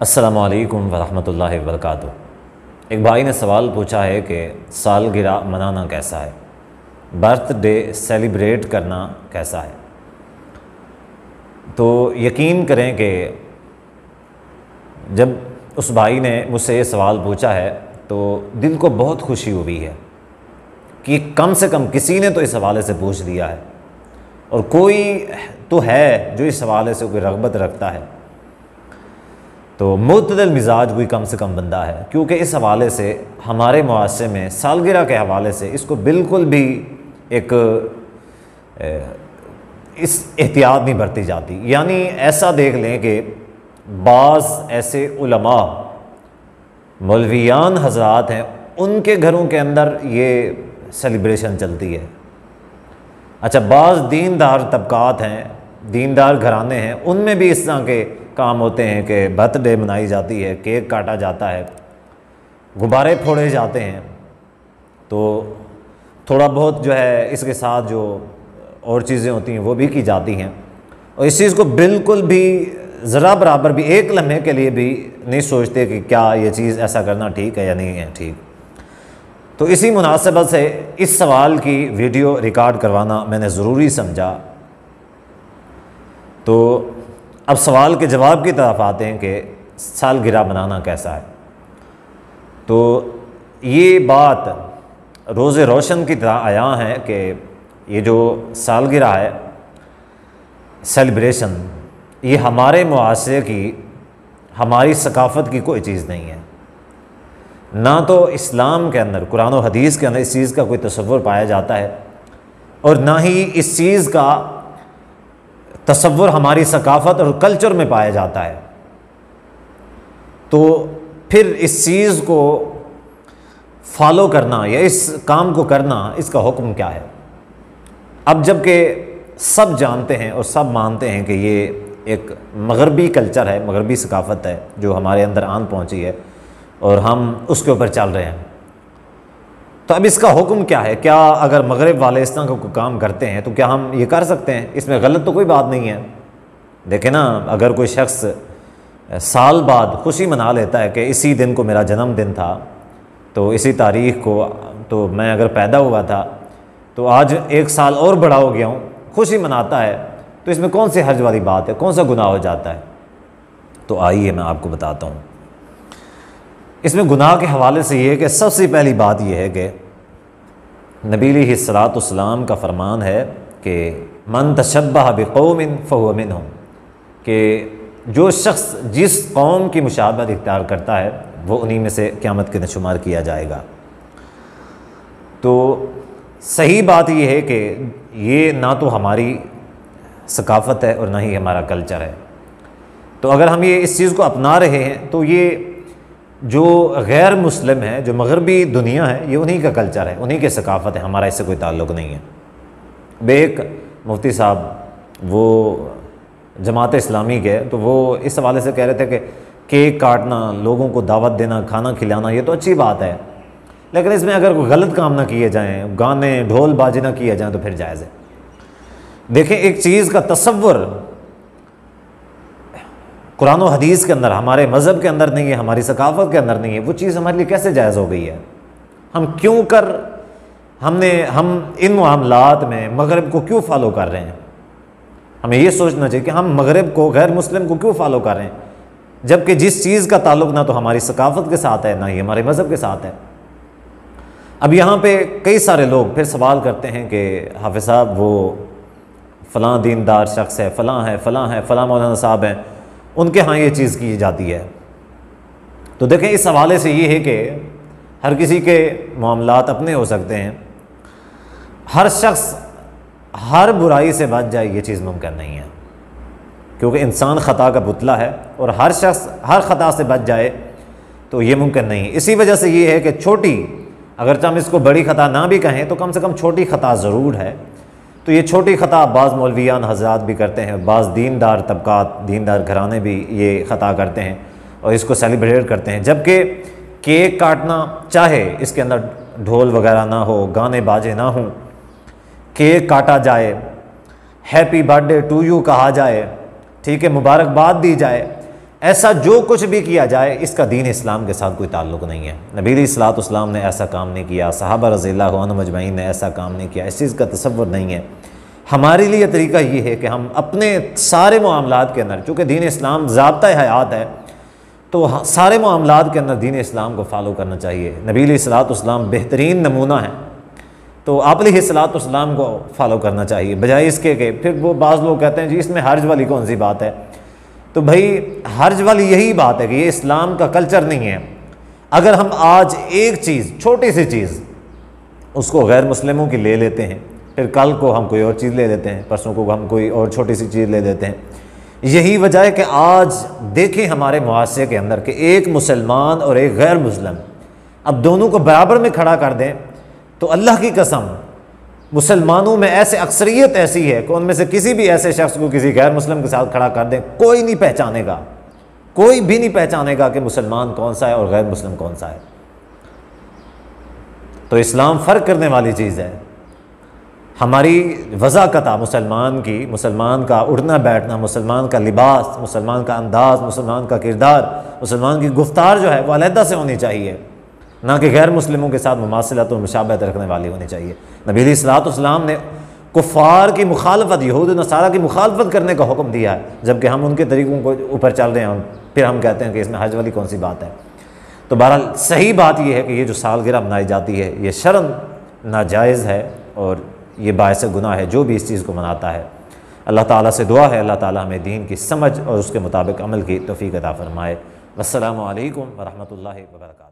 अस्सलामुअलैकुम वरहमतुल्लाहि वबरकातुहू। एक भाई ने सवाल पूछा है कि सालगिरह मनाना कैसा है, बर्थडे सेलिब्रेट करना कैसा है। तो यकीन करें कि जब उस भाई ने मुझसे ये सवाल पूछा है तो दिल को बहुत खुशी हुई है कि कम से कम किसी ने तो इस हवाले से पूछ दिया है और कोई तो है जो इस हवाले से कोई रग़बत रखता है। तो मुतदल मिजाज कोई कम से कम बंदा है, क्योंकि इस हवाले से हमारे मुआशरे में सालगिरह के हवाले से इसको बिल्कुल भी एक इस एहतियात नहीं बरती जाती। यानी ऐसा देख लें कि बाज़ ऐसे उलमा मौलवियान हज़रात हैं, उनके घरों के अंदर ये सेलिब्रेशन चलती है। अच्छा, बाज़ दीनदार तबकात हैं, दीनदार घराने हैं, उनमें भी इस तरह के काम होते हैं कि बर्थडे मनाई जाती है, केक काटा जाता है, गुब्बारे फोड़े जाते हैं। तो थोड़ा बहुत जो है इसके साथ जो और चीज़ें होती हैं वो भी की जाती हैं और इस चीज़ को बिल्कुल भी ज़रा बराबर भी एक लम्हे के लिए भी नहीं सोचते कि क्या ये चीज़ ऐसा करना ठीक है या नहीं है ठीक। तो इसी मुनासिबत से इस सवाल की वीडियो रिकॉर्ड करवाना मैंने ज़रूरी समझा। तो अब सवाल के जवाब की तरफ आते हैं कि सालगिरह मनाना कैसा है। तो ये बात रोज़े रोशन की तरह आया है कि ये जो सालगिरह है सेलिब्रेशन, ये हमारे मुआशरे की, हमारी सकाफ़त की कोई चीज़ नहीं है। ना तो इस्लाम के अंदर, कुरान और हदीस के अंदर इस चीज़ का कोई तसव्वुर पाया जाता है और ना ही इस चीज़ का तसव्वुर हमारी सकाफ़त और कल्चर में पाया जाता है। तो फिर इस चीज़ को फॉलो करना या इस काम को करना, इसका हुक्म क्या है। अब जबकि सब जानते हैं और सब मानते हैं कि ये एक मगरबी कल्चर है, मगरबी सकाफ़त है जो हमारे अंदर आन पहुंची है और हम उसके ऊपर चल रहे हैं। तो अब इसका हुक्म क्या है। क्या अगर मगरिब वाले इस तरह का कोई काम करते हैं तो क्या हम ये कर सकते हैं, इसमें गलत तो कोई बात नहीं है। देखें ना, अगर कोई शख्स साल बाद खुशी मना लेता है कि इसी दिन को मेरा जन्मदिन था, तो इसी तारीख़ को तो मैं अगर पैदा हुआ था तो आज एक साल और बड़ा हो गया हूँ, खुशी मनाता है, तो इसमें कौन सी हर्ज वाली बात है, कौन सा गुनाह हो जाता है। तो आइए मैं आपको बताता हूँ। इसमें गुनाह के हवाले से ये है कि सबसे पहली बात यह है कि नबी अलैहिस्सलाम का फरमान है कि मन तशब्बह बिक़ौमिन फ़हुव मिनहुम, कि जो शख्स जिस कौम की मुशाबहत इख्तियार करता है वो उन्हीं में से क़यामत के दिन शुमार किया जाएगा। तो सही बात यह है कि ये ना तो हमारी सकाफ़त है और ना ही हमारा कल्चर है। तो अगर हम ये इस चीज़ को अपना रहे हैं तो ये जो गैर मुस्लिम है, जो मगरबी दुनिया है, ये उन्हीं का कल्चर है, उन्हीं की सकाफ़त है, हमारा इससे कोई ताल्लुक़ नहीं है। बेक मुफ्ती साहब वो जमात इस्लामी के, तो वो इस हवाले से कह रहे थे कि केक काटना, लोगों को दावत देना, खाना खिलाना, ये तो अच्छी बात है, लेकिन इसमें अगर कोई गलत काम ना किए जाएँ, गाने ढोल बाजी ना किए जाएँ तो फिर जायज़ है। देखें, एक चीज़ का तसव्वुर कुरान और हदीस के अंदर, हमारे मज़हब के अंदर नहीं है, हमारी सकाफ़त के अंदर नहीं है, वो चीज़ हमारे लिए कैसे जायज़ हो गई है। हम क्यों कर हम इन मामलात में मगरिब को क्यों फ़ॉलो कर रहे हैं। हमें ये सोचना चाहिए कि हम मगरिब को, गैर मुस्लिम को क्यों फ़ॉलो कर रहे हैं, जबकि जिस चीज़ का ताल्लुक़ ना तो हमारी सकाफ़त के साथ है ना ही हमारे मज़हब के साथ है। अब यहाँ पर कई सारे लोग फिर सवाल करते हैं कि हाफ़िज़ साहब वो फ़लाँ दीनदार शख्स है, फ़लाँ है, फ़लाँ है, फ़लाँ मौलाना साहब हैं, उनके यहाँ ये चीज़ की जाती है। तो देखें, इस हवाले से ये है कि हर किसी के मामलात अपने हो सकते हैं, हर शख्स हर बुराई से बच जाए ये चीज़ मुमकिन नहीं है, क्योंकि इंसान ख़ता का पुतला है और हर शख्स हर ख़ता से बच जाए तो ये मुमकिन नहीं है। इसी वजह से ये है कि छोटी, अगर हम इसको बड़ी ख़ता ना भी कहें तो कम से कम छोटी ख़ता ज़रूर है। तो ये छोटी ख़ता बाज़ मौलवियान हज़रात भी करते हैं, बाज़ दीनदार तबकात, दीनदार घराने भी ये ख़ता करते हैं और इसको सेलिब्रेट करते हैं। जबकि केक काटना, चाहे इसके अंदर ढोल वगैरह ना हो, गाने बाजे ना हों, केक काटा जाए, हैप्पी बर्थडे टू यू कहा जाए, ठीक है, मुबारकबाद दी जाए, ऐसा जो कुछ भी किया जाए इसका दीन इस्लाम के साथ कोई ताल्लुक़ नहीं है। नबी अलैहिस्सलाम ने ऐसा काम नहीं किया, सहाबा रज़ियल्लाहु अन्हुम अजमईन ने ऐसा काम नहीं किया, इस चीज़ का तसव्वुर नहीं है। हमारे लिए तरीका ये है कि हम अपने सारे मामलात के अंदर, चूँकि दीन इस्लाम ज़ाब्ता हयात है, तो सारे मामलात के अंदर दीन इस्लाम को फॉलो करना चाहिए। नबी अलैहिस्सलाम बेहतरीन नमूना है, तो आप अलैहिस्सलाम को फॉलो करना चाहिए, बजाय इसके कि फिर वो बाज़ लोग कहते हैं जी इसमें हर्ज वाली कौन सी बात है। तो भाई हर्ज वाली यही बात है कि ये इस्लाम का कल्चर नहीं है। अगर हम आज एक चीज़, छोटी सी चीज़, उसको गैर मुस्लिमों की ले लेते हैं, फिर कल को हम कोई और चीज़ ले लेते हैं, परसों को हम कोई और छोटी सी चीज़ ले लेते हैं। यही वजह है कि आज देखें हमारे मुआशरे के अंदर कि एक मुसलमान और एक गैर मुस्लिम, अब दोनों को बराबर में खड़ा कर दें तो अल्लाह की कसम मुसलमानों में ऐसे अक्सरियत ऐसी है कि उनमें से किसी भी ऐसे शख्स को किसी गैर मुस्लिम के साथ खड़ा कर दें, कोई नहीं पहचानेगा, कोई भी नहीं पहचानेगा कि मुसलमान कौन सा है और गैर मुस्लिम कौन सा है। तो इस्लाम फ़र्क करने वाली चीज़ है। हमारी वज़ाकता मुसलमान की, मुसलमान का उठना बैठना, मुसलमान का लिबास, मुसलमान का अंदाज़, मुसलमान का किरदार, मुसलमान की गुफ्तार जो है वो अलहदा से होनी चाहिए, ना कि गैर मुस्लिमों के साथ मुमासिलत और मुशाबहत रखने वाली होनी चाहिए। नबी अलैहिस्सलाम ने कुफ़ार की मुखालफत, यहूद नसारा की मुखालफत करने का हुक्म दिया है, जबकि हम उनके तरीक़ों को ऊपर चल रहे हैं, फिर हम कहते हैं कि इसमें हज वाली कौन सी बात है। तो बहरहाल सही बात यह है कि ये जो सालगिरह मनाई जाती है ये शरन नाजायज़ है और ये बायस गुनाह है जो भी इस चीज़ को मनाता है। अल्लाह ताला से दुआ है अल्लाह ताला हमें दीन की समझ और उसके मुताबिक अमल की तौफीक अता फ़रमाए। वस्सलामु अलैकुम व रहमतुल्लाहि व बरकातहू।